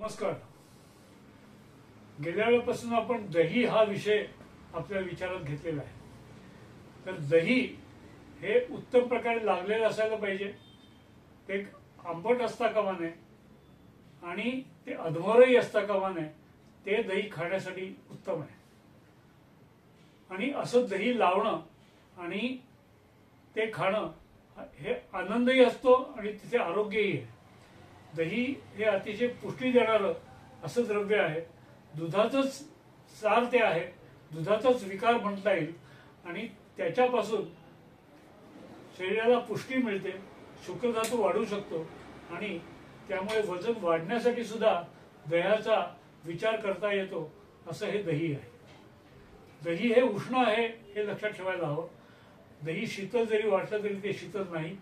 नमस्कार. गेल्या वेळेपासून आपण दही हा विषय आपल्या विचारात घेतलेला आहे. तर दही हे उत्तम प्रकारे लागलेलं असायला पाहिजे. ते आंबट असता कामा नये आणि ते अधमरही असता कामा नये. ते दही खाण्यासाठी उत्तम आहे. आणि असं दही लावणं आणि ते खाणं हे आनंदही असतो आणि तिथे आरोग्यही आहे. दही हे अतिशय पुष्टी देणारं असं द्रव्य आहे. दुधाचंच सार ते आहे. दुधाचाच विकार म्हणता येईल. आणि त्याच्यापासून शरीराला पुष्टी मिळते, शुक्रधातू वाढू शकतो आणि त्यामुळे वजन वाढण्यासाठी सुद्धा दह्याचा विचार करता येतो. असं हे दही आहे. दही हे उष्ण आहे हे लक्षात ठेवायला हवं. दही शीतल जरी वाटलं तरी ते शीतल नाही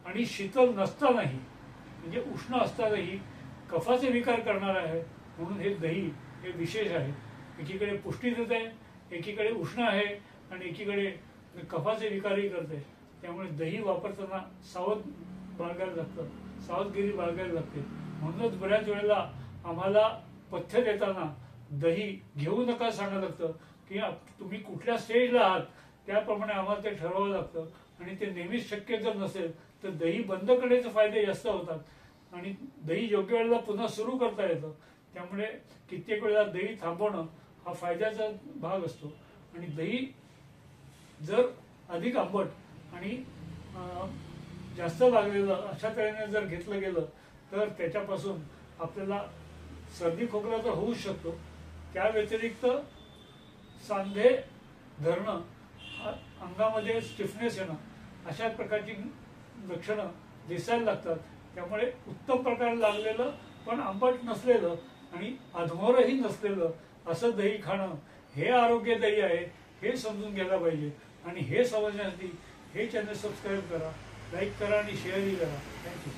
आणि शीतल नसतानाही म्हणजे उष्ण असतानाही कफाचे विकार करणार आहे. म्हणून हे दही हे विशेष आहे. एकीकडे पुष्टी देत आहे, एकीकडे उष्ण आहे आणि एकीकडे कफाचे विकारही करते. त्यामुळे दही वापरताना सावध बाळगायला लागतं, सावधगिरी बाळगायला लागते. म्हणूनच बऱ्याच वेळेला आम्हाला पथ्य देताना दही घेऊ नका सांगायला लागतं की तुम्ही कुठल्या स्टेजला आहात त्याप्रमाणे आम्हाला ते ठरवावं लागतं. आणि ते नेहमीच शक्य जर नसेल तर दही बंद करण्याचे फायदे जास्त होतात आणि दही योग्य वेळेला पुन्हा सुरू करता येतं. त्यामुळे कित्येक वेळेला दही थांबवणं हा फायद्याचा भाग असतो. आणि दही जर अधिक आंबट आणि जास्त लागलेलं अशा तऱ्हेने जर घेतलं गेलं तर त्याच्यापासून आपल्याला सर्दी खोकला तर होऊच शकतो. त्या व्यतिरिक्त सांधे धरणं, अंगामध्ये स्टिफनेस येणं अशा प्रकारची लक्षणं दिसायला लागतात. त्यामुळे उत्तम प्रकारे लागलेलं पण आंबट नसलेलं आणि अधमोरही नसलेलं असं दही खाणं हे आरोग्यदायी आहे हे समजून घ्यायला पाहिजे. आणि हे समजण्यासाठी हे चॅनल सबस्क्राईब करा, लाईक करा आणि शेअरही करा. थँक्यू.